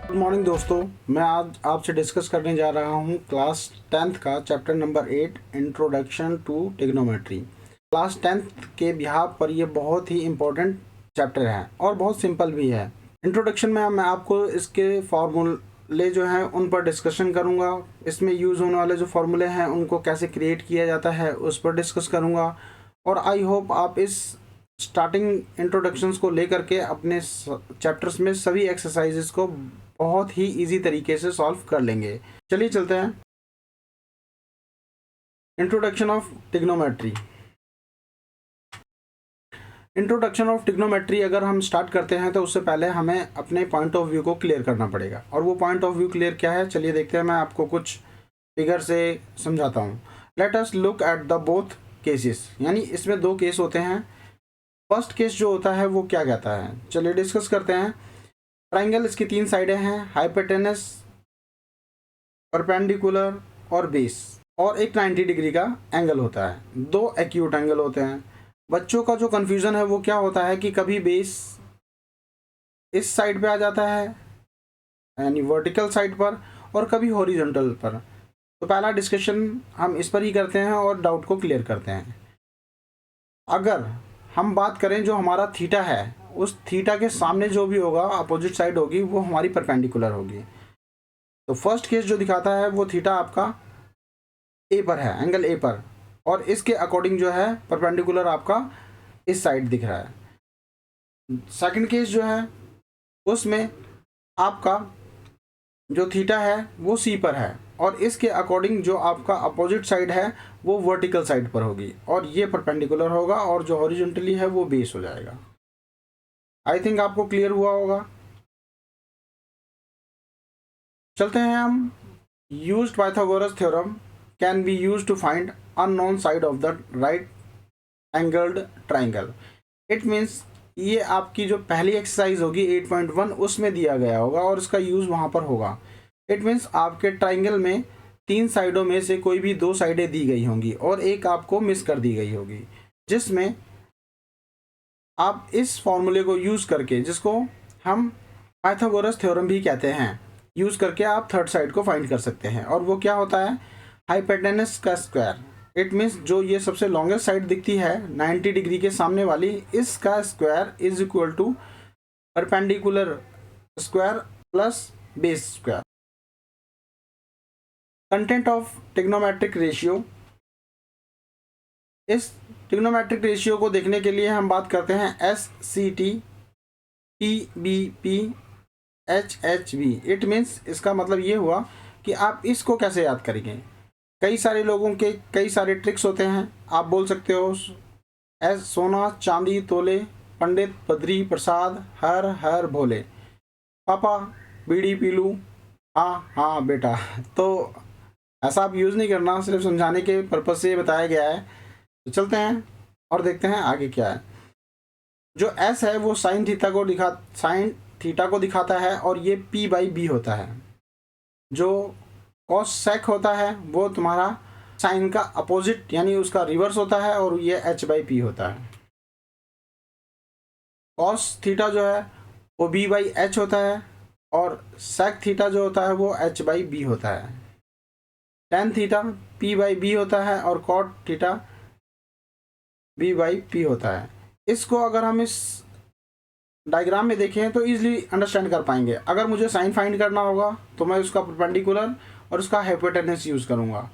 Good morning दोस्तों, मैं आज आपसे डिस्कस करने जा रहा हूँ क्लास 10th का chapter number 8 introduction to trigonometry. Class 10th के बिहाफ पर ये बहुत ही इम्पोर्टेंट चैप्टर है और बहुत सिंपल भी है। इंट्रोडक्शन में मैं आपको इसके फार्मूले जो हैं उन पर डिस्कशन करूँगा। इसमें यूज़ होने वाले जो फार्मूले हैं उनको कैसे क्रिएट किया जाता है उस पर डिस्कस करूँगा। और आई होप आप इस स्टार्टिंग इंट्रोडक्शंस को लेकर के अपने चैप्टर्स में सभी एक्सरसाइजेस को बहुत ही इजी तरीके से सॉल्व कर लेंगे। चलिए चलते हैं। Introduction of trigonometry. Introduction of trigonometry अगर हम स्टार्ट करते हैं तो उससे पहले हमें अपने पॉइंट ऑफ व्यू को क्लियर करना पड़ेगा। और वो पॉइंट ऑफ व्यू क्लियर क्या है, चलिए देखते हैं। मैं आपको कुछ फिगर से समझाता हूँ। Let us look at the both cases, यानी इसमें दो केस होते हैं। फर्स्ट केस जो होता है वो क्या कहता है, चलिए डिस्कस करते हैं। ट्राइंगल, इसकी तीन साइडें हैं, हाइपोटेनस, परपेंडिकुलर और बेस, और एक 90 डिग्री का एंगल होता है। दो एक्यूट एंगल होते हैं। बच्चों का जो कन्फ्यूज़न है वो क्या होता है कि कभी बेस इस साइड पे आ जाता है यानी वर्टिकल साइड पर, और कभी हॉरिजॉन्टल पर। तो पहला डिस्कशन हम इस पर ही करते हैं और डाउट को क्लियर करते हैं। अगर हम बात करें जो हमारा थीटा है, उस थीटा के सामने जो भी होगा अपोजिट साइड होगी वो हमारी परपेंडिकुलर होगी। तो फर्स्ट केस जो दिखाता है वो थीटा आपका ए पर है, एंगल ए पर, और इसके अकॉर्डिंग जो है परपेंडिकुलर आपका इस साइड दिख रहा है। सेकंड केस जो है उसमें आपका जो थीटा है वो सी पर है, और इसके अकॉर्डिंग जो आपका अपोजिट साइड है वो वर्टिकल साइड पर होगी, और ये परपेंडिकुलर होगा, और जो हॉरिजॉन्टली है वो बेस हो जाएगा। आई थिंक आपको क्लियर हुआ होगा। चलते हैं हम। Used Pythagoras theorem can be use to find unknown side of the right angled triangle. It means ये आपकी जो पहली एक्सरसाइज होगी 8.1 उसमें दिया गया होगा और इसका यूज़ वहाँ पर होगा। इट मीन्स आपके ट्राइंगल में तीन साइडों में से कोई भी दो साइडें दी गई होंगी और एक आपको मिस कर दी गई होगी, जिसमें आप इस फॉर्मूले को यूज़ करके, जिसको हम पाइथागोरस थ्योरम भी कहते हैं, यूज़ करके आप थर्ड साइड को फाइंड कर सकते हैं। और वो क्या होता है, हाइपोटेनस का स्क्वायर। इट मीन्स जो ये सबसे लॉन्गेस्ट साइड दिखती है 90 डिग्री के सामने वाली, इसका square is equal to perpendicular square plus base square. Content of trigonometric ratio. इस ट्रिग्नोमेट्रिक रेशियो को देखने के लिए हम बात करते हैं S C T P B P H H B. It means इसका मतलब ये हुआ कि आप इसको कैसे याद करेंगे। कई सारे लोगों के कई सारे ट्रिक्स होते हैं। आप बोल सकते हो एस सोना चांदी तोले, पंडित बद्री प्रसाद, हर हर भोले, पापा बीड़ी पी लूँ, हाँ हाँ बेटा। तो ऐसा आप यूज़ नहीं करना, सिर्फ समझाने के पर्पज़ से बताया गया है। तो चलते हैं और देखते हैं आगे क्या है। जो एस है वो साइन थीटा को दिखाता है, और ये पी बाई बी होता है। जो कॉस सेक होता है वो तुम्हारा साइन का अपोजिट यानी उसका रिवर्स होता है, और ये एच बाई पी होता है। कॉस थीटा जो है वो बी बाई एच होता है, और सेक थीटा जो होता है वो एच बाई बी होता है। Tan theta P by B होता है, और cot theta B by P होता है। इसको अगर हम इस डायग्राम में देखें तो इजीली अंडरस्टैंड कर पाएंगे। अगर मुझे साइन फाइंड करना होगा तो मैं उसका परपेंडिकुलर और उसका हाइपोटेनस यूज़ करूँगा।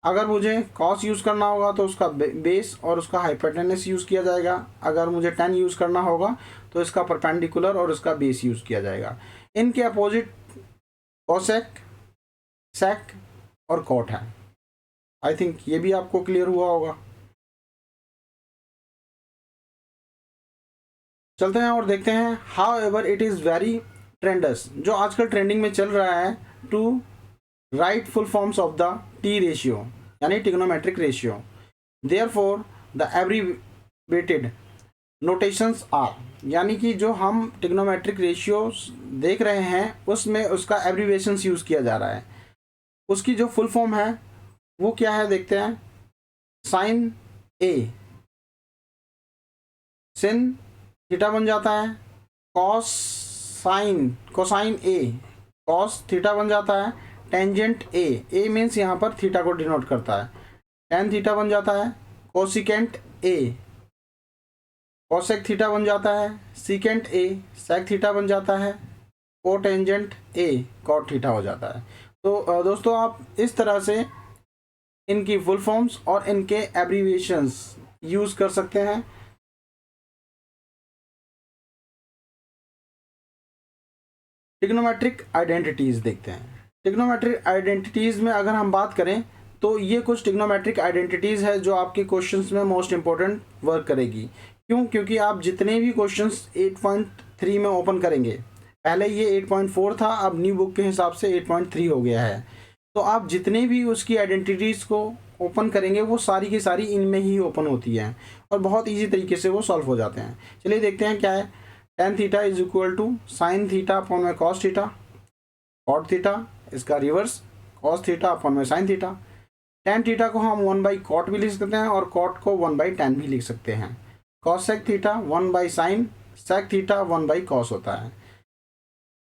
अगर मुझे कॉस यूज़ करना होगा तो उसका बेस और उसका हाइपोटेनस यूज़ किया जाएगा। अगर मुझे टेन यूज़ करना होगा तो इसका परपेंडिकुलर और उसका बेस यूज़ किया जाएगा। इनके अपोजिट कॉसेक, सेक और कॉट है। आई थिंक ये भी आपको क्लियर हुआ होगा। चलते हैं और देखते हैं। However it is very trends, जो आजकल ट्रेंडिंग में चल रहा है, to write full forms of the T ratio यानी trigonometric ratio. Therefore the abbreviated notations are, यानी कि जो हम ट्रिग्नोमेट्रिक रेशियो देख रहे हैं उसमें उसका एब्रीवेशंस यूज़ किया जा रहा है। उसकी जो फुल फॉर्म है वो क्या है, देखते हैं। साइन ए सिन थीटा बन जाता है, कॉस साइन कोसाइन ए कॉस थीटा बन जाता है, टेंजेंट ए मीन्स यहाँ पर थीटा को डिनोट करता है, टेन थीटा बन जाता है, कोसिकेंट ए कोसेक थीटा बन जाता है, सीकेंट ए सेक थीटा बन जाता है, कोटेंजेंट ए कॉट थीटा हो जाता है। तो दोस्तों आप इस तरह से इनकी फुल फॉर्म्स और इनके एब्रीविएशंस यूज़ कर सकते हैं। ट्रिग्नोमेट्रिक आइडेंटिटीज़ देखते हैं। ट्रिग्नोमेट्रिक आइडेंटिटीज़ में अगर हम बात करें तो ये कुछ ट्रिग्नोमेट्रिक आइडेंटिटीज़ है जो आपके क्वेश्चंस में मोस्ट इंपॉर्टेंट वर्क करेगी। क्यों? क्योंकि आप जितने भी क्वेश्चंस 8.3 में ओपन करेंगे, पहले ये 8.4 था, अब न्यू बुक के हिसाब से 8.3 हो गया है, तो आप जितने भी उसकी आइडेंटिटीज़ को ओपन करेंगे वो सारी की सारी इनमें ही ओपन होती हैं और बहुत ईजी तरीके से वो सॉल्व हो जाते हैं। चलिए देखते हैं क्या है। Tan theta is equal to sine theta upon में कॉस थीटा, कॉट थीटा इसका रिवर्स कॉस थीटा अपॉन में साइन थीटा। टेन थीटा को हम 1/कॉट भी लिख सकते हैं और कॉट को 1/tan भी लिख सकते हैं। कॉसेक थीटा 1/साइन, सेक थीटा 1/कॉस होता है।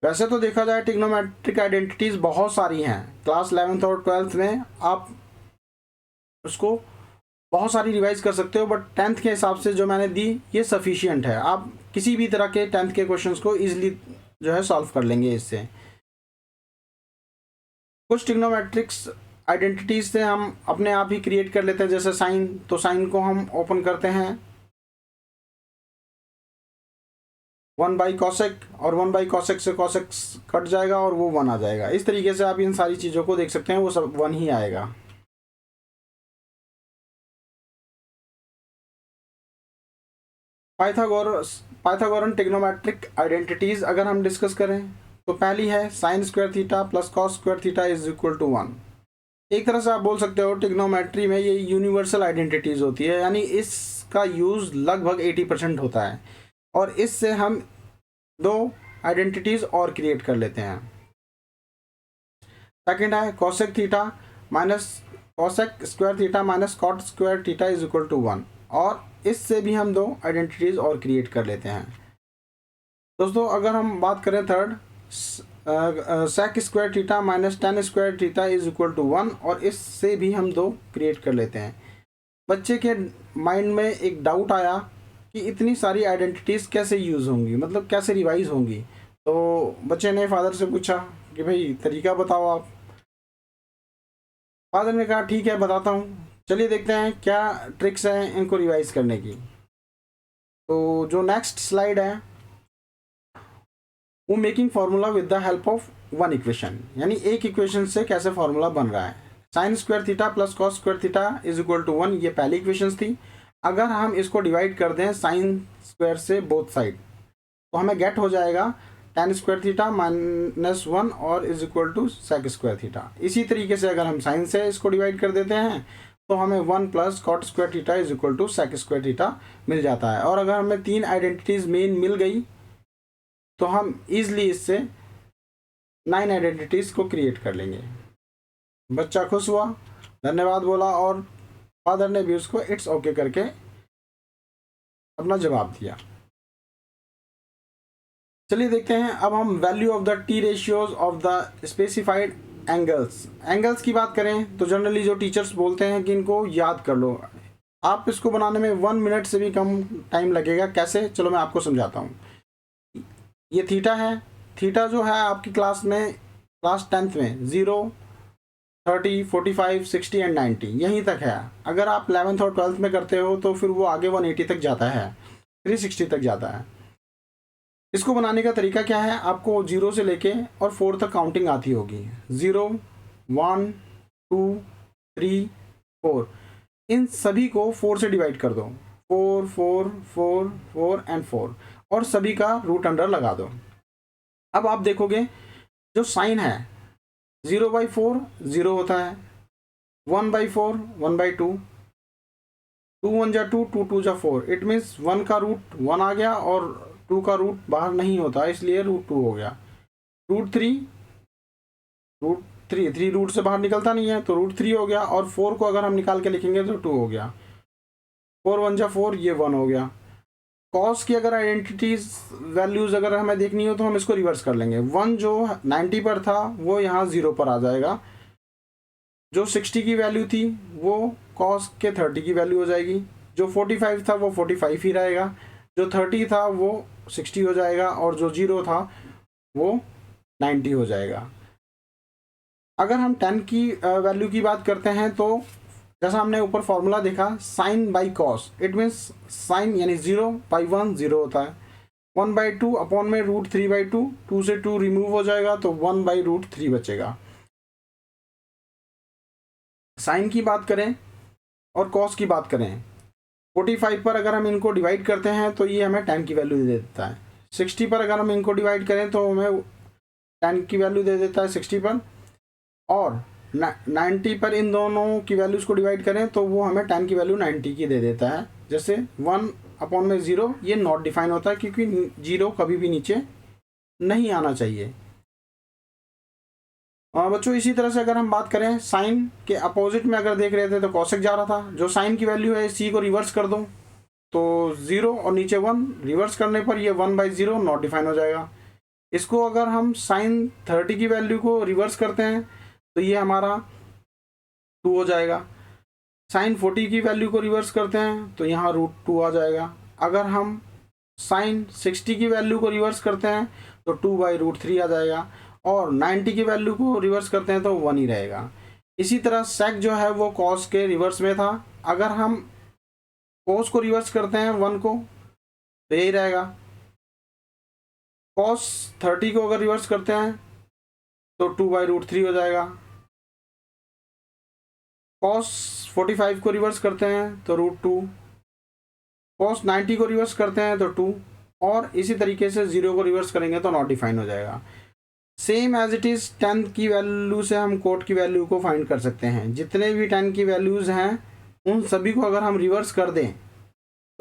वैसे तो देखा जाए ट्रिग्नोमेट्रिक आइडेंटिटीज़ बहुत सारी हैं, क्लास 11th और 12th में आप उसको बहुत सारी रिवाइज कर सकते हो, बट 10th के हिसाब से जो मैंने दी ये सफिशिएंट है। आप किसी भी तरह के 10th के क्वेश्चंस को इजीली जो है सॉल्व कर लेंगे इससे। कुछ ट्रिग्नोमेट्रिक्स आइडेंटिटीज से हम अपने आप ही क्रिएट कर लेते हैं, जैसे साइन, तो साइन को हम ओपन करते हैं 1/कॉसेक और 1/कॉसेक से कॉसेक कट जाएगा और वो 1 आ जाएगा। इस तरीके से आप इन सारी चीज़ों को देख सकते हैं, वो सब 1 ही आएगा। पाइथागोरन ट्रिग्नोमेट्रिक आइडेंटिटीज अगर हम डिस्कस करें तो पहली है sine square theta plus cos square theta is equal to 1। एक तरह से आप बोल सकते हो ट्रिग्नोमेट्री में ये यूनिवर्सल आइडेंटिटीज होती है, यानी इसका यूज़ लगभग 80% होता है और इससे हम दो आइडेंटिटीज और क्रिएट कर लेते हैं। सेकंड है cosec theta minus cosec square theta minus cot square theta is equal to 1, और इससे भी हम दो आइडेंटिटीज और क्रिएट कर लेते हैं। दोस्तों अगर हम बात करें third, sec square theta minus tan square theta is equal to 1, और इससे भी हम दो क्रिएट कर लेते हैं। बच्चे के माइंड में एक डाउट आया कि इतनी सारी आइडेंटिटीज़ कैसे यूज़ होंगी, मतलब कैसे रिवाइज होंगी। तो बच्चे ने फादर से पूछा कि भाई तरीका बताओ आप। फादर ने कहा ठीक है बताता हूँ, चलिए देखते हैं क्या ट्रिक्स हैं इनको रिवाइज करने की। तो जो नेक्स्ट स्लाइड है वो making formula with the help of one equation, यानी एक इक्वेशन से कैसे फार्मूला बन रहा है। Sine square theta plus cos square theta is equal to 1, ये पहली इक्वेशन थी। अगर हम इसको डिवाइड कर दें साइन स्क्वायर से बोथ साइड तो हमें गेट हो जाएगा टेन स्क्वायर थीटा माइनस 1 और is equal to sec square theta. इसी तरीके से अगर हम साइन से इसको डिवाइड कर देते हैं तो हमें 1 plus cot square theta is equal to sec square theta मिल जाता है। और अगर हमें तीन आइडेंटिटीज मेन मिल गई तो हम ईजिली इससे 9 आइडेंटिटीज को क्रिएट कर लेंगे। बच्चा खुश हुआ, धन्यवाद बोला और फादर ने भी उसको इट्स ओके करके अपना जवाब दिया। चलिए देखते हैं अब हम value of the T ratios of the specified angles की बात करें तो जनरली जो टीचर्स बोलते हैं कि इनको याद कर लो। आप इसको बनाने में 1 मिनट से भी कम टाइम लगेगा। कैसे, चलो मैं आपको समझाता हूँ। ये थीटा है, थीटा जो है आपकी क्लास 10th में 0, 30, 45, 60 एंड 90 यहीं तक है। अगर आप 11th और 12th में करते हो तो फिर वो आगे 180 तक जाता है, 360 तक जाता है। इसको बनाने का तरीका क्या है, आपको 0 से लेके और 4 तक काउंटिंग आती होगी। 0, 1, 2, 3, 4, इन सभी को 4 से डिवाइड कर दो, 4, 4, 4, 4 एंड 4, और सभी का रूट अंडर लगा दो। अब आप देखोगे जो साइन है 0/4 0 होता है, 1/4 1/2, 2 1 जा 2, 2 2 जा 4। इट मीन्स 1 का रूट 1 आ गया और 2 का रूट बाहर नहीं होता, इसलिए रूट 2 हो गया। रूट 3 3 रूट से बाहर निकलता नहीं है तो रूट 3 हो गया, और 4 को अगर हम निकाल के लिखेंगे तो 2 हो गया। 4 1 जा 4, ये 1 हो गया। कॉस की अगर आइडेंटिटीज वैल्यूज अगर हमें देखनी हो तो हम इसको रिवर्स कर लेंगे। 1 जो 90 पर था वो यहाँ 0 पर आ जाएगा, जो 60 की वैल्यू थी वो कॉस के 30 की वैल्यू हो जाएगी, जो 45 था वो 45 ही रहेगा, जो 30 था वो 60 हो जाएगा, और जो 0 था वो 90 हो जाएगा। अगर हम 10 की वैल्यू की बात करते हैं तो जैसा हमने ऊपर फॉर्मूला देखा sine by cos, it means sine यानी 0/1 0 होता है, 1/2 अपॉन में √3/2, 2 से 2 रिमूव हो जाएगा तो 1/√3 बचेगा। साइन की बात करें और कॉस की बात करें, 45 पर अगर हम इनको डिवाइड करते हैं तो ये हमें 10 की वैल्यू दे देता है। 60 पर अगर हम इनको डिवाइड करें तो हमें 10 की वैल्यू दे देता है 60 पर, और 90 पर इन दोनों की वैल्यूज़ को डिवाइड करें तो वो हमें 10 की वैल्यू 90 की दे देता है। जैसे 1/0 ये नॉट डिफाइन होता है क्योंकि 0 कभी भी नीचे नहीं आना चाहिए। बच्चों इसी तरह से अगर हम बात करें साइन के अपोजिट में अगर देख रहे थे तो कॉसेक जा रहा था, जो साइन की वैल्यू है सी को रिवर्स कर दो तो 0 और नीचे 1, रिवर्स करने पर ये 1/0 नॉट डिफाइन हो जाएगा। इसको अगर हम साइन 30 की वैल्यू को रिवर्स करते हैं तो ये हमारा 2 हो जाएगा। साइन 40 की वैल्यू को रिवर्स करते हैं तो यहाँ √2 आ जाएगा। अगर हम साइन 60 की वैल्यू को रिवर्स करते हैं तो 2/√3 आ जाएगा, और 90 की वैल्यू को रिवर्स करते हैं तो 1 ही रहेगा। इसी तरह सेक जो है वो कॉस के रिवर्स में था, अगर हम कॉस को रिवर्स करते हैं 1 को तो यही रहेगा। कॉस 30 को अगर रिवर्स करते हैं तो 2/√3 हो जाएगा। कॉस 45 को रिवर्स करते हैं तो √2, कॉस 90 को रिवर्स करते हैं तो 2, और इसी तरीके से 0 को रिवर्स करेंगे तो नॉट डिफाइन हो जाएगा। सेम एज इट इज़ 10 की वैल्यू से हम कोट की वैल्यू को फाइंड कर सकते हैं। जितने भी 10 की वैल्यूज़ हैं उन सभी को अगर हम रिवर्स कर दें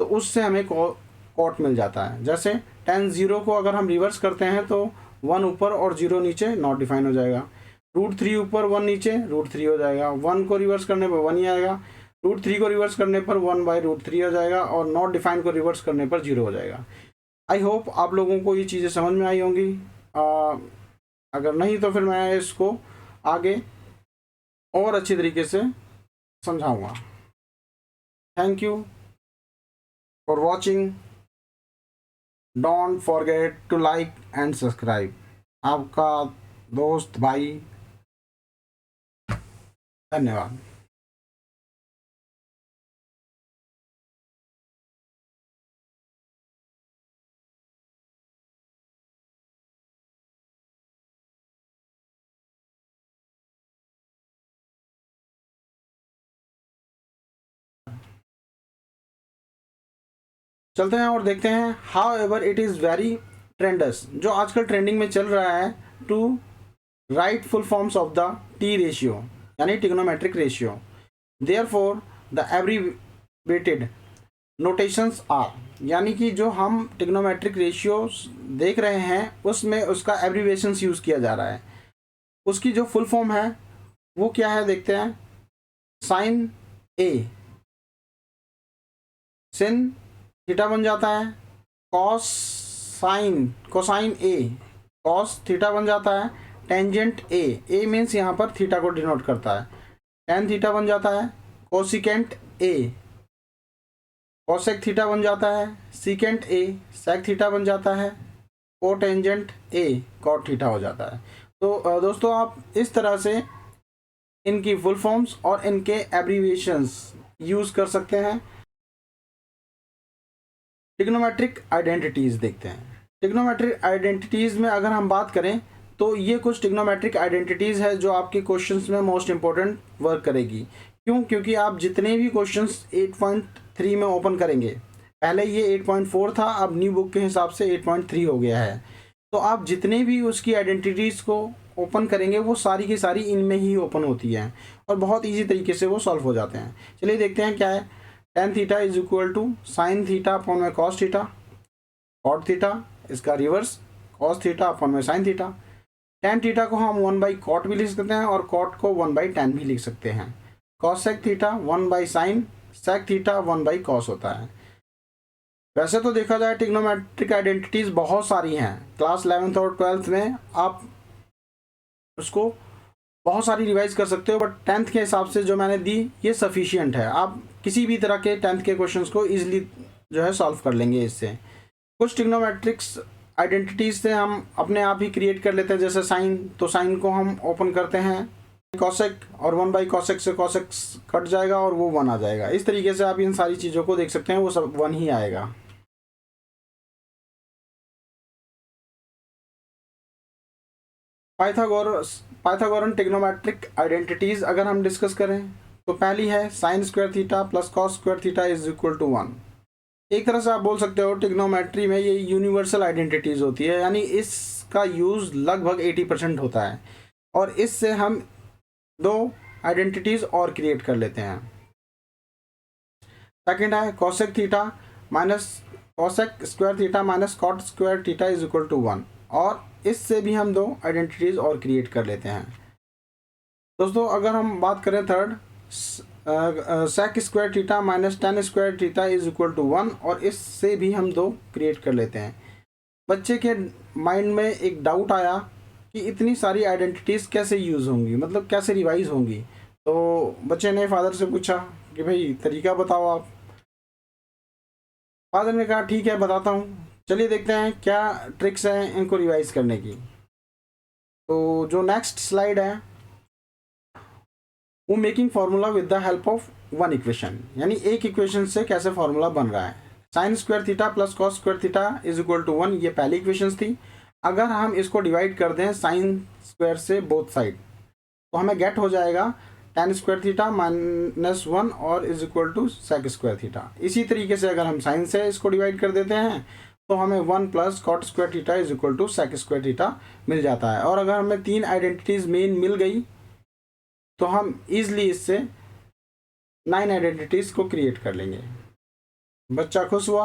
तो उससे हमें कोट मिल जाता है। जैसे 10 0 को अगर हम रिवर्स करते हैं तो 1 ऊपर और 0 नीचे नॉट डिफाइन हो जाएगा, √3 ऊपर 1 नीचे √3 हो जाएगा, 1 को रिवर्स करने पर 1 ही आएगा, √3 को रिवर्स करने पर 1/√3 हो जाएगा, और नॉट डिफाइन को रिवर्स करने पर 0 हो जाएगा। आई होप आप लोगों को ये चीज़ें समझ में आई होंगी। अगर नहीं तो फिर मैं इसको आगे और अच्छी तरीके से समझाऊंगा। Thank you for watching. Don't forget to like and subscribe. आपका दोस्त भाई, धन्यवाद। चलते हैं और देखते हैं however it is very trends, जो आजकल ट्रेंडिंग में चल रहा है, to write full forms of the T ratio यानी trigonometric ratio. Therefore the abbreviated notations are, यानी कि जो हम ट्रिग्नोमेट्रिक रेशियो देख रहे हैं उसमें उसका एब्रीवेशंस यूज़ किया जा रहा है। उसकी जो फुल फॉर्म है वो क्या है देखते हैं। साइन ए सिन थीटा बन जाता है, कोसाइन ए कॉस थीटा बन जाता है, टेंजेंट ए मीन्स यहाँ पर थीटा को डिनोट करता है, टेन थीटा बन जाता है, कोसिकेंट ए कोसेक थीटा बन जाता है, सीकेंट ए सेक थीटा बन जाता है, कोटेंजेंट ए कॉट थीटा हो जाता है। तो दोस्तों आप इस तरह से इनकी फुल फॉर्म्स और इनके एब्रीविएशंस यूज़ कर सकते हैं। ट्रिग्नोमेट्रिक आइडेंटिटीज़ देखते हैं। ट्रिग्नोमेट्रिक आइडेंटिटीज़ में अगर हम बात करें तो ये कुछ ट्रिग्नोमेट्रिक आइडेंटिटीज़ है जो आपके क्वेश्चंस में मोस्ट इंपॉर्टेंट वर्क करेगी। क्यों? क्योंकि आप जितने भी क्वेश्चंस 8.3 में ओपन करेंगे, पहले ये 8.4 था, अब न्यू बुक के हिसाब से 8.3 हो गया है, तो आप जितने भी उसकी आइडेंटिटीज़ को ओपन करेंगे वो सारी की सारी इनमें ही ओपन होती हैं और बहुत ईजी तरीके से वो सॉल्व हो जाते हैं। चलिए देखते हैं क्या है। Tan theta is equal to sine theta upon में कॉस थीटा, कॉट थीटा इसका रिवर्स कॉस थीटा अपॉन में साइन थीटा। टेन थीटा को हम 1/कॉट भी लिख सकते हैं और कॉट को 1/tan भी लिख सकते हैं। Cosec theta 1/sin, sec theta 1/cos होता है। वैसे तो देखा जाए ट्रिग्नोमेट्रिक आइडेंटिटीज़ बहुत सारी हैं, क्लास 11th और 12th में आप उसको बहुत सारी रिवाइज कर सकते हो, बट 10th के हिसाब से जो मैंने दी ये सफिशियंट है। आप किसी भी तरह के 10th के क्वेश्चंस को इजीली जो है सॉल्व कर लेंगे इससे। कुछ ट्रिग्नोमेट्रिक्स आइडेंटिटीज़ से हम अपने आप ही क्रिएट कर लेते हैं, जैसे साइन, तो साइन को हम ओपन करते हैं कॉसेक, और 1/cosec से कॉसेक कट जाएगा और वो 1 आ जाएगा। इस तरीके से आप इन सारी चीज़ों को देख सकते हैं, वो सब 1 ही आएगा। पाइथागोरन ट्रिग्नोमेट्रिक आइडेंटिटीज़ अगर हम डिस्कस करें तो पहली है sine square theta plus cos square theta is equal to 1। एक तरह से आप बोल सकते हो ट्रिग्नोमेट्री में ये यूनिवर्सल आइडेंटिटीज़ होती है, यानी इसका यूज़ लगभग 80% होता है, और इससे हम दो आइडेंटिटीज़ और क्रिएट कर लेते हैं। सेकेंड है cosec theta minus cosec square theta minus cot square theta is equal to 1, और इससे भी हम दो आइडेंटिटीज़ और क्रिएट कर लेते हैं। दोस्तों अगर हम बात करें third, sec square theta minus tan square theta is equal to 1, और इससे भी हम दो क्रिएट कर लेते हैं। बच्चे के माइंड में एक डाउट आया कि इतनी सारी आइडेंटिटीज़ कैसे यूज़ होंगी, मतलब कैसे रिवाइज होंगी। तो बच्चे ने फादर से पूछा कि भाई तरीका बताओ आप। फादर ने कहा ठीक है बताता हूँ, चलिए देखते हैं क्या ट्रिक्स हैं इनको रिवाइज करने की। तो जो नेक्स्ट स्लाइड है वो making formula with the help of one equation, यानी एक इक्वेशन से कैसे फार्मूला बन रहा है। Sine square theta plus cos square theta is equal to 1, ये पहली इक्वेशन थी। अगर हम इसको डिवाइड कर दें साइन स्क्वायर से बोथ साइड तो हमें गेट हो जाएगा टेन स्क्वायर थीटा माइनस 1 और is equal to sec square theta. इसी तरीके से अगर हम साइन से इसको डिवाइड कर देते हैं तो हमें 1 plus cot square theta is equal to sec square theta मिल जाता है। और अगर हमें तीन आइडेंटिटीज़ मेन मिल गई तो हम ईजिली इससे 9 आइडेंटिटीज़ को क्रिएट कर लेंगे। बच्चा खुश हुआ,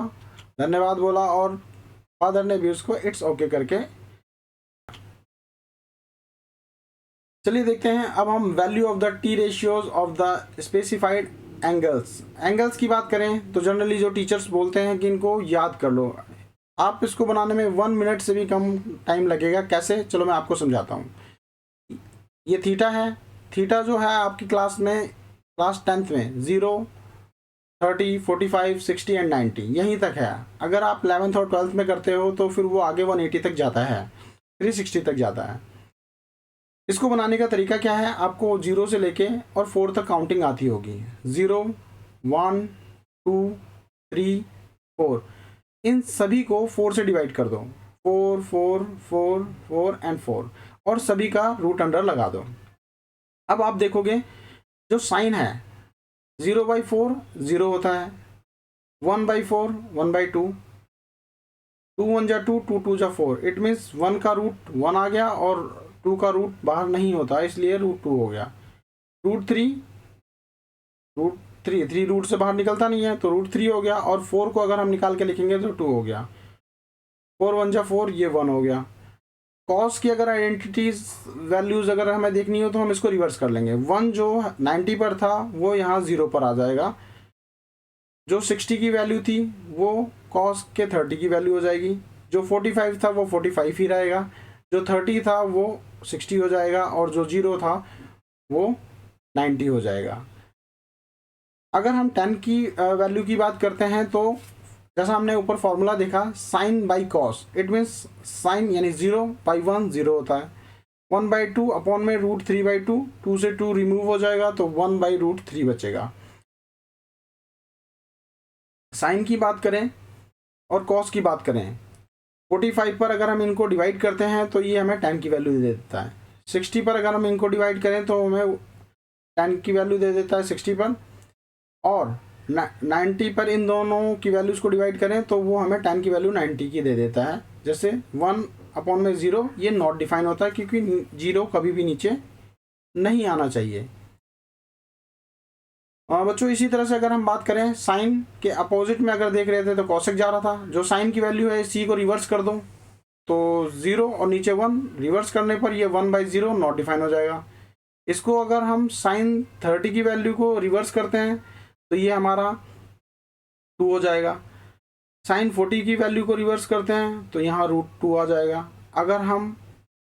धन्यवाद बोला, और फादर ने भी उसको इट्स ओके करके। चलिए देखते हैं अब हम value of the T ratios of the specified angles की बात करें तो जनरली जो टीचर्स बोलते हैं कि इनको याद कर लो। आप इसको बनाने में 1 मिनट से भी कम टाइम लगेगा। कैसे, चलो मैं आपको समझाता हूँ। ये थीटा है, थीटा जो है आपकी क्लास 10th में 0, 30, 45, 60 एंड 90 यहीं तक है। अगर आप 11th और 12th में करते हो तो फिर वो आगे 180 तक जाता है, 360 तक जाता है। इसको बनाने का तरीका क्या है, आपको 0 से लेके और 4 तक काउंटिंग आती होगी। 0, 1, 2, 3, 4, इन सभी को 4 से डिवाइड कर दो, 4, 4, 4, 4 एंड 4, और सभी का रूट अंडर लगा दो। अब आप देखोगे जो साइन है 0/4 0 होता है, 1/4 1/2, 2 1 जा 2, 2 2 जा 4। इट मीन्स 1 का रूट 1 आ गया और 2 का रूट बाहर नहीं होता, इसलिए रूट 2 हो गया। रूट 3 3 रूट से बाहर निकलता नहीं है तो रूट 3 हो गया, और 4 को अगर हम निकाल के लिखेंगे तो 2 हो गया। 4 1 जा 4, ये 1 हो गया। कॉस की अगर आइडेंटिटीज वैल्यूज अगर हमें देखनी हो तो हम इसको रिवर्स कर लेंगे। 1 जो 90 पर था वो यहाँ 0 पर आ जाएगा, जो 60 की वैल्यू थी वो कॉस के 30 की वैल्यू हो जाएगी, जो 45 था वो 45 ही रहेगा, जो 30 था वो 60 हो जाएगा, और जो 0 था वो 90 हो जाएगा। अगर हम 10 की वैल्यू की बात करते हैं तो जैसा हमने ऊपर फॉर्मूला देखा sine by cos, it means sine यानी 0/1 0 होता है, 1/2 अपॉन में √3/2, 2 से 2 रिमूव हो जाएगा तो 1/√3 बचेगा। साइन की बात करें और कॉस की बात करें, 45 पर अगर हम इनको डिवाइड करते हैं तो ये हमें 10 की वैल्यू दे देता है। 60 पर अगर हम इनको डिवाइड करें तो हमें 10 की वैल्यू दे देता है 60 पर, और 90 पर इन दोनों की वैल्यूज़ को डिवाइड करें तो वो हमें 10 की वैल्यू 90 की दे देता है। जैसे 1/0 ये नॉट डिफाइन होता है क्योंकि 0 कभी भी नीचे नहीं आना चाहिए। बच्चों इसी तरह से अगर हम बात करें साइन के अपोजिट में अगर देख रहे थे तो कॉसेक जा रहा था, जो साइन की वैल्यू है सी को रिवर्स कर दो तो 0 और नीचे 1, रिवर्स करने पर ये 1/0 नॉट डिफाइन हो जाएगा। इसको अगर हम साइन 30 की वैल्यू को रिवर्स करते हैं तो ये हमारा 2 हो जाएगा। साइन 40 की वैल्यू को रिवर्स करते हैं तो यहाँ √2 आ जाएगा। अगर हम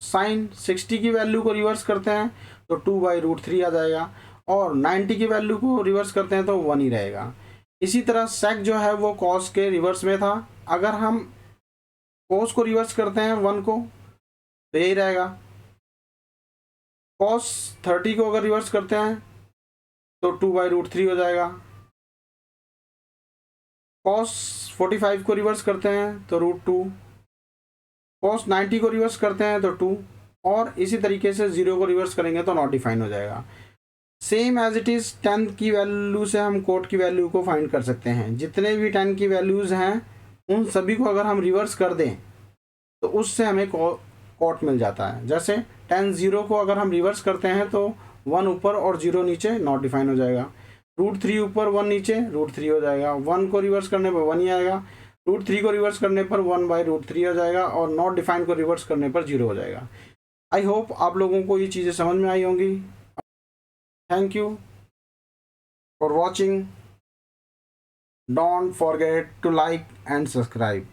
साइन 60 की वैल्यू को रिवर्स करते हैं तो 2/√3 आ जाएगा, और 90 की वैल्यू को रिवर्स करते हैं तो 1 ही रहेगा। इसी तरह सेक जो है वो कॉस के रिवर्स में था, अगर हम कॉस को रिवर्स करते हैं 1 को तो यही रहेगा। कॉस 30 को अगर रिवर्स करते हैं तो 2/√3 हो जाएगा। कॉस 45 को रिवर्स करते हैं तो √2, कॉस 90 को रिवर्स करते हैं तो 2, और इसी तरीके से 0 को रिवर्स करेंगे तो नॉट डिफाइन हो जाएगा। सेम एज इट इज़ 10 की वैल्यू से हम कोट की वैल्यू को फाइंड कर सकते हैं। जितने भी 10 की वैल्यूज़ हैं उन सभी को अगर हम रिवर्स कर दें तो उससे हमें कोट मिल जाता है। जैसे 10 0 को अगर हम रिवर्स करते हैं तो 1 ऊपर और 0 नीचे, नॉट डिफाइन हो जाएगा। √3 ऊपर 1 नीचे, √3 हो जाएगा। 1 को रिवर्स करने पर 1 ही आएगा, √3 को रिवर्स करने पर 1/√3 हो जाएगा, और नॉट डिफाइन को रिवर्स करने पर 0 हो जाएगा। आई होप आप लोगों को ये चीज़ें समझ में आई होंगी। Thank you for watching. Don't forget to like and subscribe.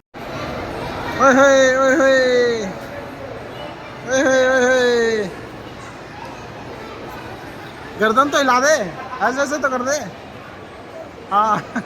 ओए होए ओए होए ओए होए ओए होए, गर्दन तो हिला दे, ऐसे ऐसे तो कर दे। हाँ